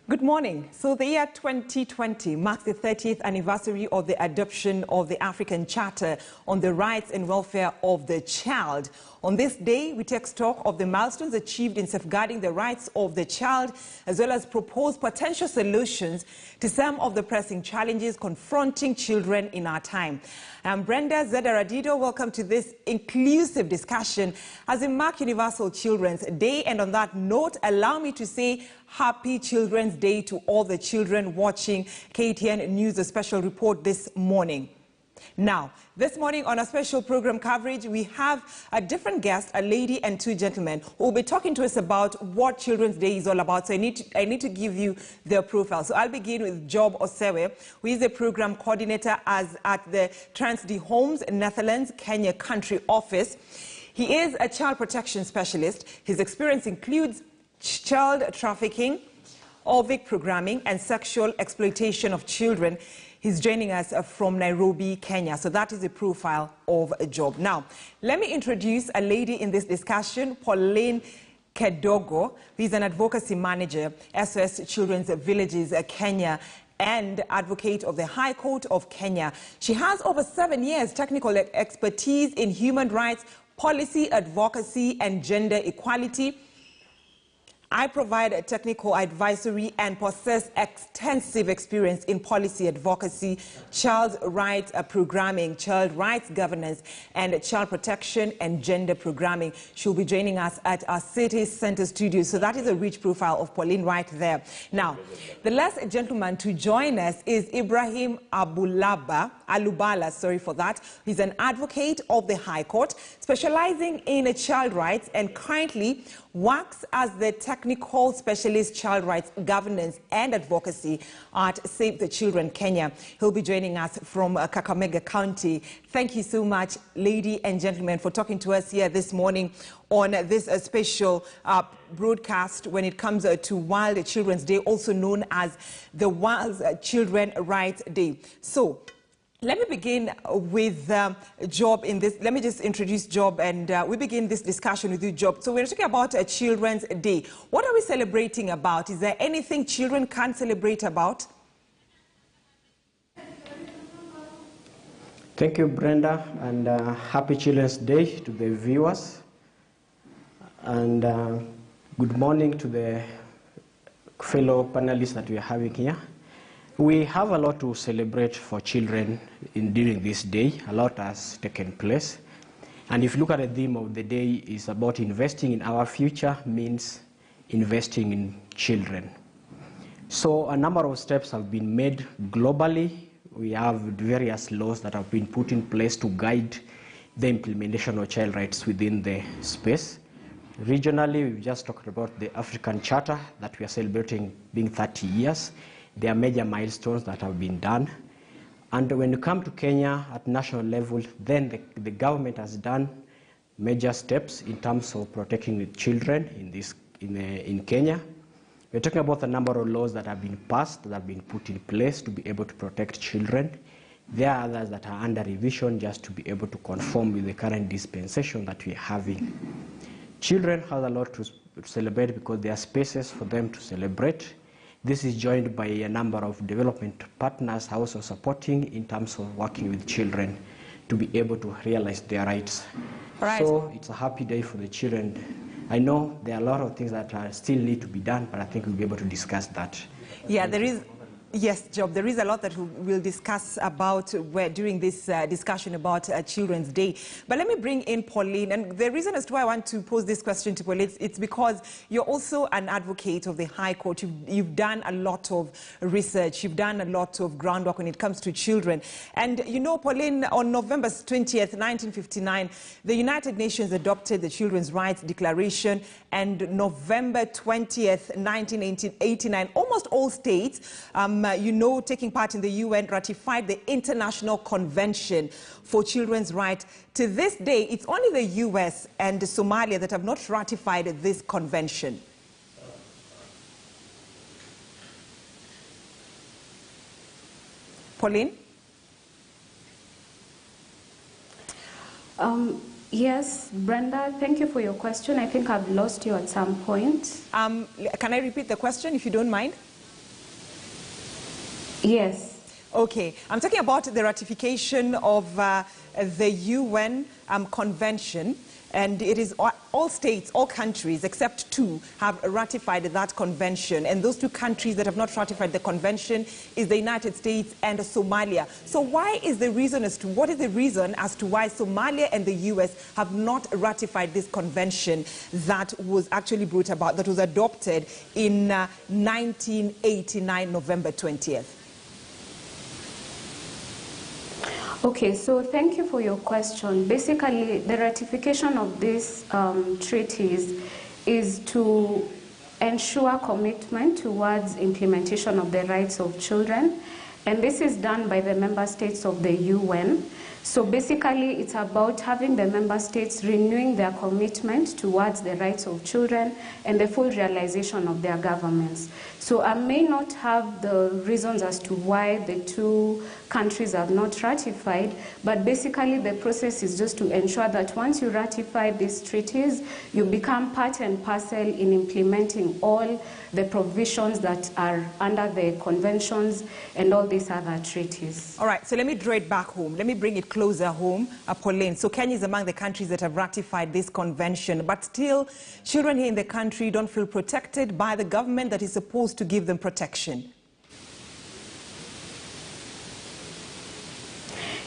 Good morning. So the year 2020 marks the 30th anniversary of the adoption of the African Charter on the Rights and Welfare of the Child. On this day, we take stock of the milestones achieved in safeguarding the rights of the child, as well as propose potential solutions to some of the pressing challenges confronting children in our time. I'm Brenda Zedaradido. Welcome to this inclusive discussion as we mark Universal Children's Day. And on that note, allow me to say Happy Children's Day to all the children watching KTN News Special report this morning. Now, this morning on a special program coverage, we have a different guest, a lady and two gentlemen, who will be talking to us about what Children's Day is all about. So I need to give you their profile. So I'll begin with Job Osewe, who is the program coordinator at the Trans de Homes, Netherlands, Kenya country office. He is a child protection specialist. His experience includes child trafficking, OVIC programming, and sexual exploitation of children. He's joining us from Nairobi, Kenya. So that is the profile of Job. Now, let me introduce a lady in this discussion, Pauline Kedogo, who is an advocacy manager, SOS Children's Villages, Kenya, and advocate of the High Court of Kenya. She has over 7 years technical expertise in human rights, policy advocacy, and gender equality. I provide a technical advisory and possess extensive experience in policy advocacy, child rights programming, child rights governance, and child protection and gender programming. She'll be joining us at our city center studio. So that is a rich profile of Pauline right there. Now, the last gentleman to join us is Ibrahim Alubala, sorry for that. He's an advocate of the High Court, specializing in child rights, and currently works as the technical specialist child rights governance and advocacy at Save the Children Kenya. He'll be joining us from Kakamega County. Thank you so much, ladies and gentlemen, for talking to us here this morning on this special broadcast when it comes to World Children's Day, also known as the World Children Rights Day. So, let me begin with Job in this. Let me just introduce Job, and we begin this discussion with you, Job. So we're talking about a Children's Day. What are we celebrating about? Is there anything children can celebrate about? Thank you, Brenda, and happy Children's Day to the viewers. And good morning to the fellow panelists that we are having here. We have a lot to celebrate for children during this day. A lot has taken place. And if you look at the theme of the day, is about investing in our future, means investing in children. So a number of steps have been made globally. We have various laws that have been put in place to guide the implementation of child rights within the space. Regionally, we've just talked about the African Charter that we are celebrating being 30 years. There are major milestones that have been done. And when you come to Kenya at national level, then the government has done major steps in terms of protecting the children in Kenya. We're talking about a number of laws that have been passed, that have been put in place to be able to protect children. There are others that are under revision just to be able to conform with the current dispensation that we're having. Children have a lot to celebrate because there are spaces for them to celebrate. This is joined by a number of development partners also supporting in terms of working with children to be able to realize their rights. Right. So it's a happy day for the children. I know there are a lot of things that still need to be done, but I think we'll be able to discuss that. Yeah, there is. Yes, Job, there is a lot that we'll discuss about during this discussion about Children's Day. But let me bring in Pauline. And the reason as to why I want to pose this question to Pauline, it's because you're also an advocate of the High Court. You've done a lot of research. You've done a lot of groundwork when it comes to children. And you know, Pauline, on November 20th, 1959, the United Nations adopted the Children's Rights Declaration. And November 20th, 1989, almost all states, taking part in the UN, ratified the International Convention for Children's Rights. To this day, it's only the US and Somalia that have not ratified this convention. Pauline? Yes, Brenda, thank you for your question. I think I've lost you at some point. Can I repeat the question, if you don't mind? Yes. Okay, I'm talking about the ratification of the UN Convention, and it is all states, all countries, except 2, have ratified that convention. And those 2 countries that have not ratified the convention is the United States and Somalia. So what is the reason as to why Somalia and the US have not ratified this convention that was actually brought about, that was adopted in 1989, November 20th? Okay, so thank you for your question. Basically, the ratification of these treaties is to ensure commitment towards implementation of the rights of children, and this is done by the member states of the UN. So basically, it's about having the member states renewing their commitment towards the rights of children and the full realization of their governments. So I may not have the reasons as to why the 2 countries have not ratified, but basically the process is just to ensure that once you ratify these treaties, you become part and parcel in implementing all the provisions that are under the conventions and all these other treaties. All right, so let me draw it back home. Let me bring it closer home, Pauline. So Kenya is among the countries that have ratified this convention, but still, children here in the country don't feel protected by the government that is supposed to give them protection.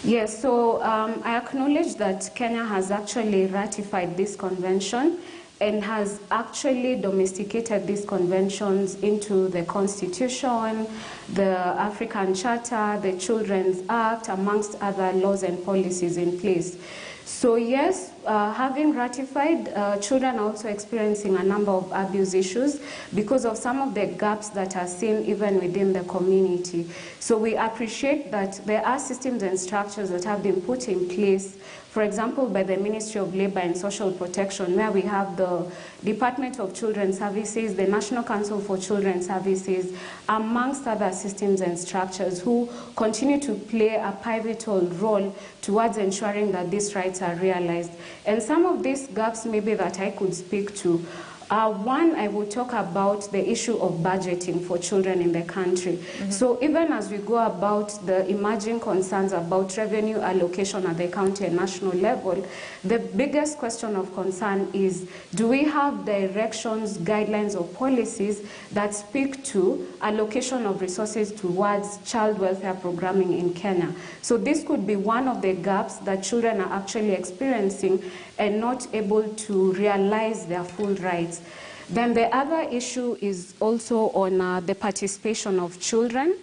Yes, so I acknowledge that Kenya has actually ratified this convention and has actually domesticated these conventions into the Constitution, the African Charter, the Children's Act, amongst other laws and policies in place. So yes, having ratified, children are also experiencing a number of abuse issues because of some of the gaps that are seen even within the community. So we appreciate that there are systems and structures that have been put in place, for example, by the Ministry of Labour and Social Protection, where we have the Department of Children's Services, the National Council for Children's Services, amongst other systems and structures who continue to play a pivotal role towards ensuring that these rights are realized. And some of these gaps maybe that I could speak to. One, I will talk about the issue of budgeting for children in the country. So even as we go about the emerging concerns about revenue allocation at the county and national level, the biggest question of concern is, do we have directions, guidelines, or policies that speak to allocation of resources towards child welfare programming in Kenya? So this could be one of the gaps that children are actually experiencing and not able to realize their full rights. Then the other issue is also on the participation of children,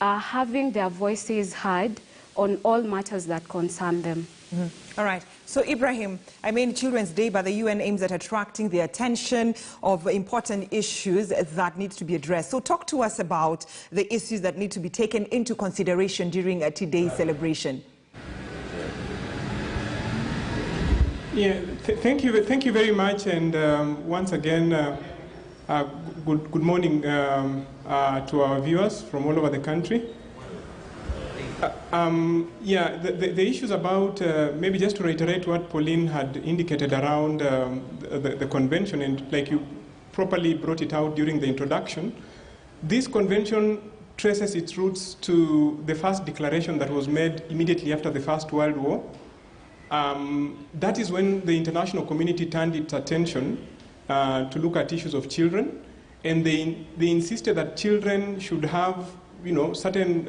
having their voices heard on all matters that concern them. All right. So, Ibrahim, I mean, Children's Day, but the UN aims at attracting the attention of important issues that need to be addressed. So talk to us about the issues that need to be taken into consideration during today's celebration. Yeah, thank you very much, and once again, good morning to our viewers from all over the country. Yeah, the issues about, maybe just to reiterate what Pauline had indicated around the convention, and like you properly brought it out during the introduction, this convention traces its roots to the first declaration that was made immediately after the First World War. That is when the international community turned its attention to look at issues of children, and they insisted that children should have, certain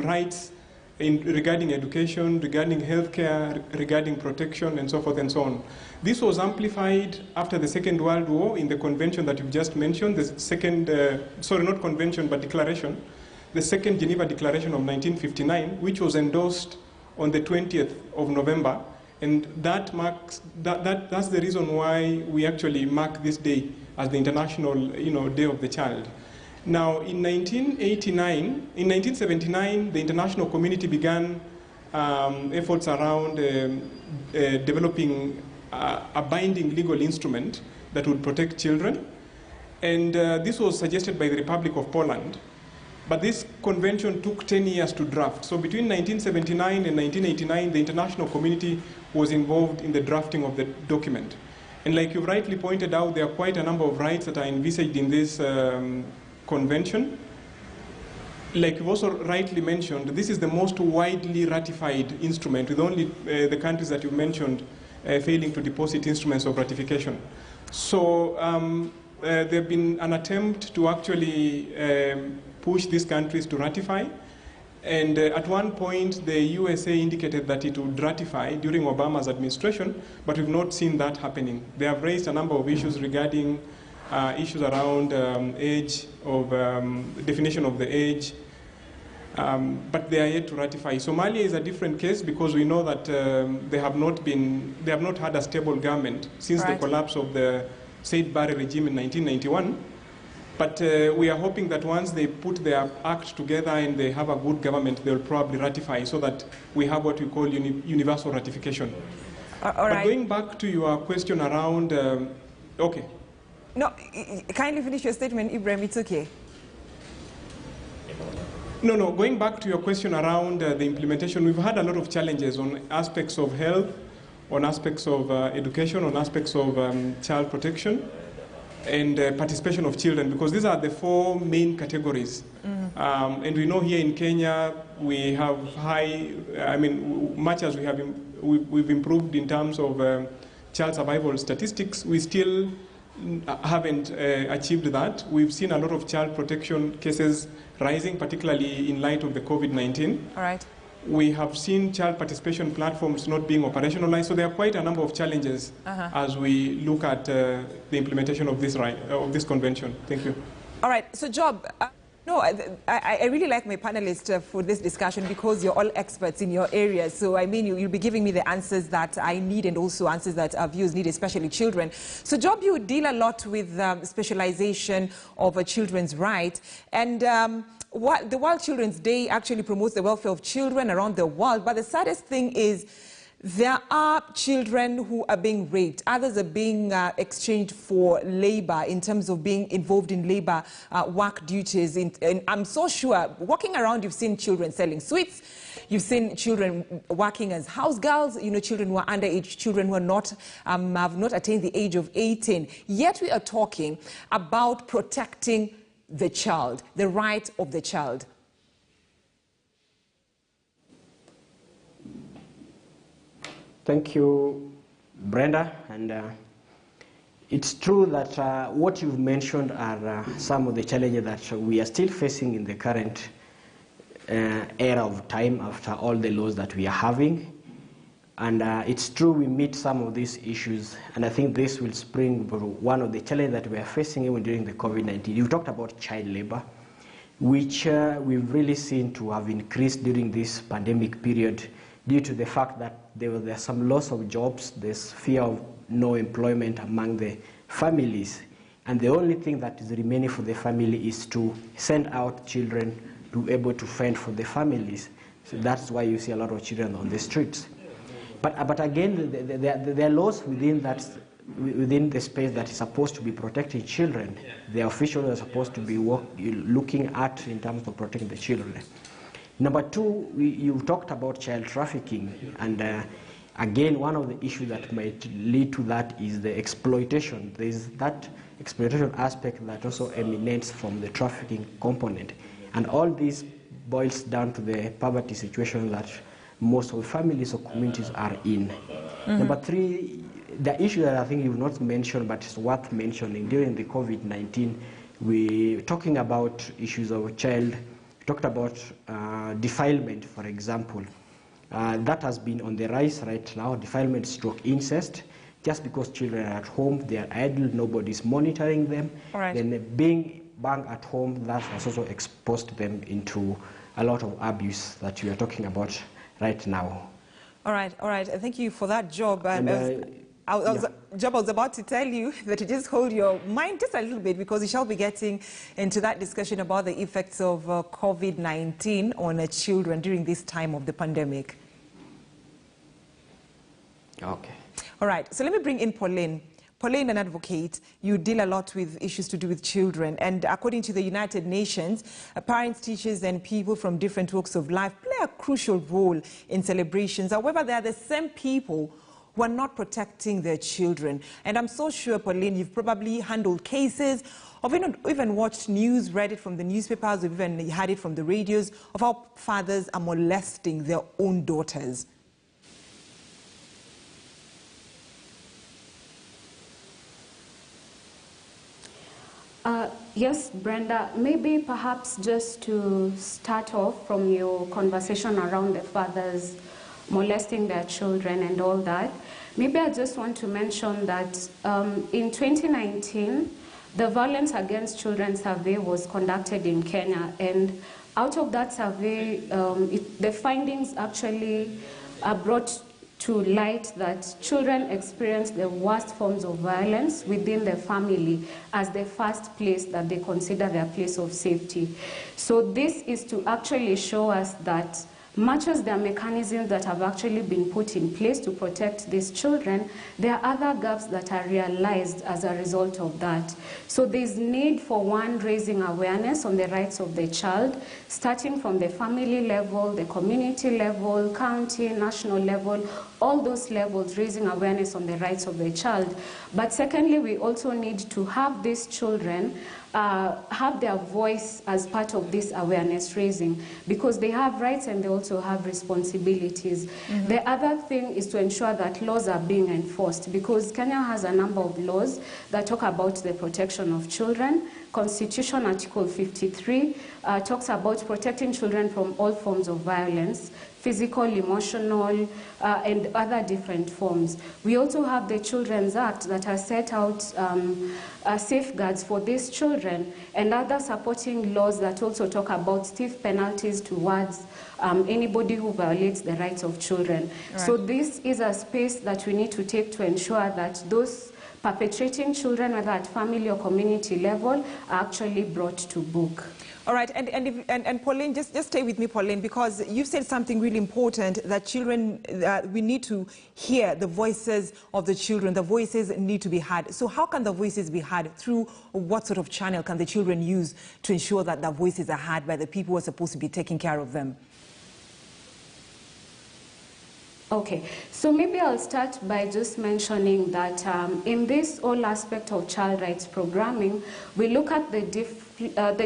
rights regarding education, regarding healthcare, regarding protection, and so forth and so on. This was amplified after the Second World War in the convention that you've just mentioned, the second, not convention, but declaration, the Second Geneva Declaration of 1959, which was endorsed on the 20th of November. And that's the reason why we actually mark this day as the International Day of the Child. Now, in 1979, the international community began efforts around developing a binding legal instrument that would protect children. And this was suggested by the Republic of Poland. But this convention took 10 years to draft. So between 1979 and 1989, the international community was involved in the drafting of the document. And like you rightly pointed out, there are quite a number of rights that are envisaged in this convention. like you've also rightly mentioned, this is the most widely ratified instrument, with only the countries that you mentioned failing to deposit instruments of ratification. So there have been an attempt to actually push these countries to ratify. And at one point, the USA indicated that it would ratify during Obama's administration, but we've not seen that happening. They have raised a number of issues regarding issues around age, of definition of the age, but they are yet to ratify. Somalia is a different case because we know that they have not had a stable government since the collapse of the Said Barre regime in 1991. But we are hoping that once they put their act together and they have a good government, they'll probably ratify so that we have what we call universal ratification. But going back to your question around, okay. No, kindly finish your statement, Ibrahim, it's okay. No, going back to your question around the implementation, we've had a lot of challenges on aspects of health, on aspects of education, on aspects of child protection, and participation of children, because these are the four main categories. And we know here in Kenya, we have much as we've improved in terms of child survival statistics, we still haven't achieved that. We've seen a lot of child protection cases rising, particularly in light of the COVID-19. All right. We have seen child participation platforms not being operationalized, so there are quite a number of challenges as we look at the implementation of this convention. Thank you. All right, so Job, no, I really like my panelists for this discussion because you're all experts in your area. So, I mean, you'll be giving me the answers that I need and also answers that our viewers need, especially children. So, Job, you deal a lot with specialization of children's rights. And the World Children's Day actually promotes the welfare of children around the world. But the saddest thing is there are children who are being raped. Others are being exchanged for labor in terms of being involved in labor work duties. And I'm so sure, walking around, you've seen children selling sweets. You've seen children working as house girls, you know, children who are underage, children who are not, have not attained the age of 18. Yet we are talking about protecting the child, the right of the child. Thank you, Brenda. And it's true that what you've mentioned are some of the challenges that we are still facing in the current era of time after all the laws that we are having. And it's true we meet some of these issues, and I think this will spring one of the challenges that we are facing even during the COVID-19. You talked about child labor, which we've really seen to have increased during this pandemic period due to the fact that there's some loss of jobs, there's fear of no employment among the families, and the only thing that is remaining for the family is to send out children to be able to fend for the families. So that's why you see a lot of children on the streets. But again, there are laws within the space that is supposed to be protecting children. The officials are supposed to be looking at in terms of protecting the children. Number two, you talked about child trafficking, and again, one of the issues that might lead to that is the exploitation. There is that exploitation aspect that also emanates from the trafficking component, and all this boils down to the poverty situation that most of the families or communities are in. Number three, the issue that I think you've not mentioned but it's worth mentioning during the COVID-19, we're talking about issues of child, talked about defilement, for example. That has been on the rise right now, defilement stroke incest. Just because children are at home, they are idle, nobody's monitoring them. Then being banged at home, that has also exposed them into a lot of abuse that we are talking about right now. All right. Thank you for that, Job. Job, I was about to tell you that you just hold your mind just a little bit because we shall be getting into that discussion about the effects of COVID-19 on children during this time of the pandemic. Okay. All right. So let me bring in Pauline. Pauline, an advocate, you deal a lot with issues to do with children. And according to the United Nations, parents, teachers, and people from different walks of life play a crucial role in celebrations. However, they are the same people who are not protecting their children. And I'm so sure, Pauline, you've probably handled cases or even watched news, read it from the newspapers, or even heard it from the radios of how fathers are molesting their own daughters? Yes, Brenda, maybe perhaps just to start off from your conversation around the fathers molesting their children and all that, maybe I just want to mention that in 2019, the Violence Against Children survey was conducted in Kenya, and out of that survey, the findings actually brought to light that children experience the worst forms of violence within the family as the first place that they consider their place of safety. So this is to actually show us that much as there are mechanisms that have actually been put in place to protect these children, there are other gaps that are realized as a result of that. So there's need for one, raising awareness on the rights of the child, starting from the family level, the community level, county, national level, all those levels, raising awareness on the rights of the child. But secondly, we also need to have these children have their voice as part of this awareness raising, because they have rights and they also have responsibilities. Mm-hmm. The other thing is to ensure that laws are being enforced, because Kenya has a number of laws that talk about the protection of children. Constitution Article 53 talks about protecting children from all forms of violence, physical, emotional, and other different forms. We also have the Children's Act that has set out safeguards for these children, and other supporting laws that also talk about stiff penalties towards anybody who violates the rights of children. Right. So this is a space that we need to take to ensure that those perpetrating children, whether at family or community level, are actually brought to book. All right, and Pauline, just stay with me, Pauline, because you said something really important, that children, we need to hear the voices of the children. The voices need to be heard. So how can the voices be heard? Through what sort of channel can the children use to ensure that their voices are heard by the people who are supposed to be taking care of them? Okay, so maybe I'll start by just mentioning that in this whole aspect of child rights programming, we look at the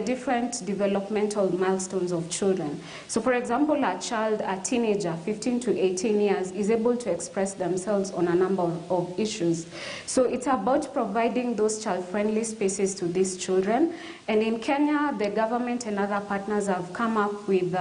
different developmental milestones of children. So for example, a teenager, 15 to 18 years, is able to express themselves on a number of issues. So it's about providing those child-friendly spaces to these children. And in Kenya, the government and other partners have come up with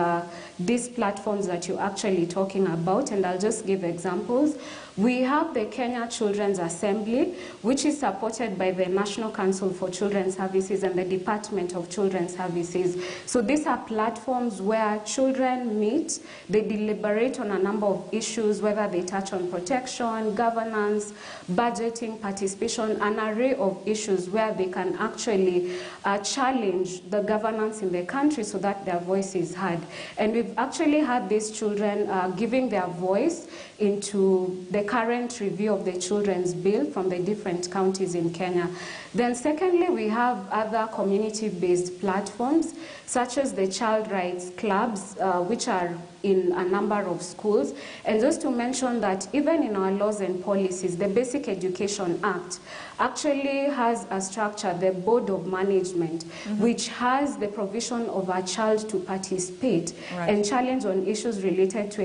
these platforms that you're actually talking about, and I'll just give examples. We have the Kenya Children's Assembly, which is supported by the National Council for Children's Services and the Department of Children's Services. So these are platforms where children meet, they deliberate on a number of issues, whether they touch on protection, governance, budgeting, participation, an array of issues where they can actually challenge the governance in the country so that their voice is heard. And we've actually had these children giving their voice into the current review of the Children's Bill from the different counties in Kenya. Then secondly, we have other community-based platforms, such as the child rights clubs, which are in a number of schools. And just to mention that even in our laws and policies, the Basic Education Act actually has a structure, the Board of Management, which has the provision of a child to participate and challenge on issues related to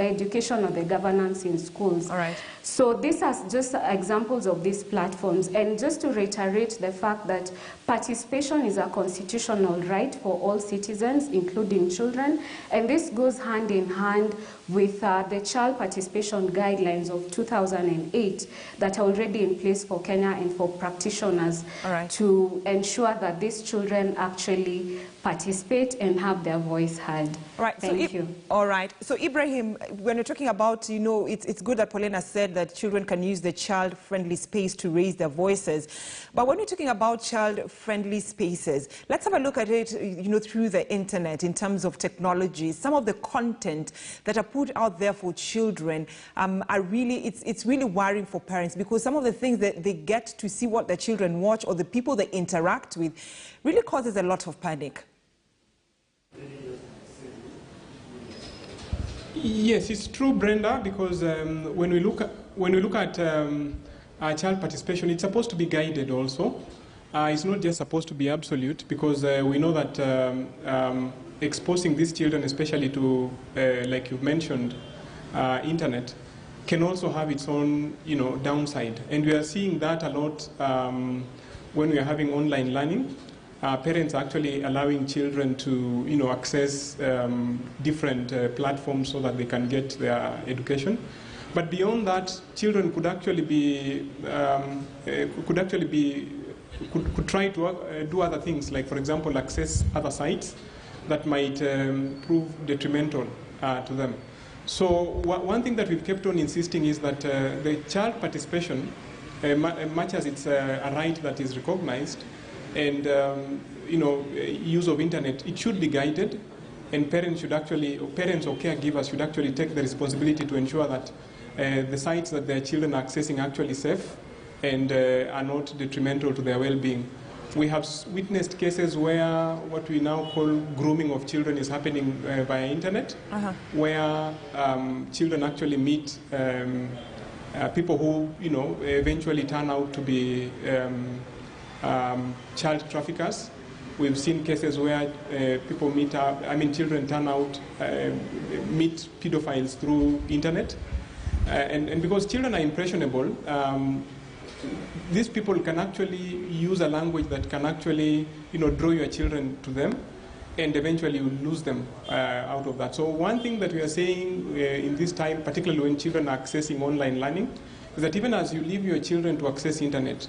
education or the governance in schools. All right. So these are just examples of these platforms. And just to reiterate the fact that participation is a constitutional right for all citizens, including children, and this goes hand in hand with the child participation guidelines of 2008 that are already in place for Kenya and for practitioners to ensure that these children actually participate and have their voice heard. All right. Thank you. All right. So Ibrahim, when you're talking about, you know, it's good that Pauline has said that children can use the child-friendly space to raise their voices. But when you're talking about child-friendly spaces, let's have a look at it, you know, through the internet in terms of technology. Some of the content that are put out there for children are really, it's really worrying for parents, because some of the things that they get to see what their children watch or the people they interact with really causes a lot of panic. Yes, it's true, Brenda, because when we look at child participation, it's supposed to be guided also. It's not just supposed to be absolute, because we know that exposing these children, especially to, like you've mentioned, internet, can also have its own, downside. And we are seeing that a lot when we are having online learning. Parents are actually allowing children to, access different platforms so that they can get their education. But beyond that, children could actually be, could try to do other things, like, for example, access other sites that might prove detrimental to them. So one thing that we've kept on insisting is that the child participation, much as it's a right that is recognized, and use of internet, it should be guided, and parents should actually, or parents or caregivers should actually take the responsibility to ensure that the sites that their children are accessing are actually safe and are not detrimental to their well-being. We have witnessed cases where what we now call grooming of children is happening via internet, where children actually meet people who, eventually turn out to be child traffickers. We've seen cases where people meet up, children turn out, meet pedophiles through internet. And because children are impressionable, these people can actually use a language that can actually, draw your children to them, and eventually you lose them out of that. So one thing that we are saying in this time, particularly when children are accessing online learning, is that even as you leave your children to access internet,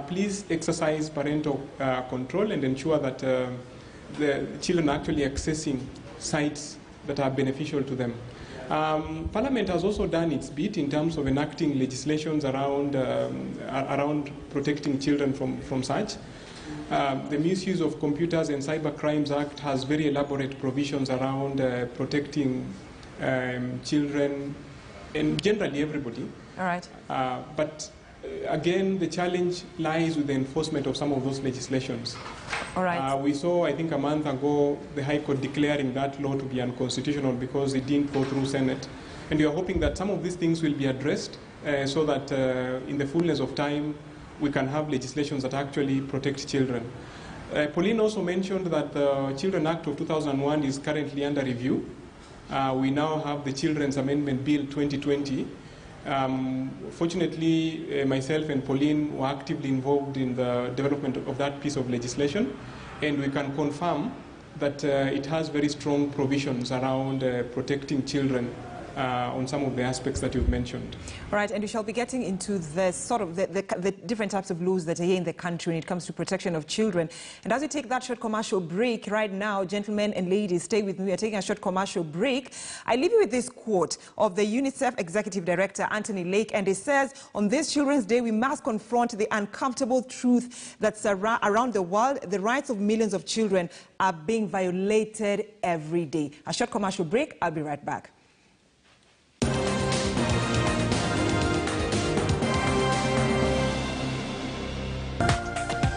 please exercise parental control and ensure that the children are actually accessing sites that are beneficial to them. Parliament has also done its bit in terms of enacting legislations around protecting children from such. The Misuse of Computers and Cyber Crimes Act has very elaborate provisions around protecting children and generally everybody. All right. But again, the challenge lies with the enforcement of some of those legislations. All right. We saw, I think, a month ago, the High Court declaring that law to be unconstitutional because it didn't go through Senate. And we are hoping that some of these things will be addressed so that in the fullness of time, we can have legislations that actually protect children. Pauline also mentioned that the Children Act of 2001 is currently under review. We now have the Children's Amendment Bill 2020. Fortunately, myself and Pauline were actively involved in the development of that piece of legislation, and we can confirm that it has very strong provisions around protecting children on some of the aspects that you've mentioned. All right, and we shall be getting into the sort of the different types of laws that are here in the country when it comes to protection of children. And as we take that short commercial break right now, gentlemen and ladies, stay with me. We are taking a short commercial break. I leave you with this quote of the UNICEF Executive Director, Anthony Lake, and it says, on this Children's Day, we must confront the uncomfortable truth that around the world, the rights of millions of children are being violated every day. A short commercial break. I'll be right back.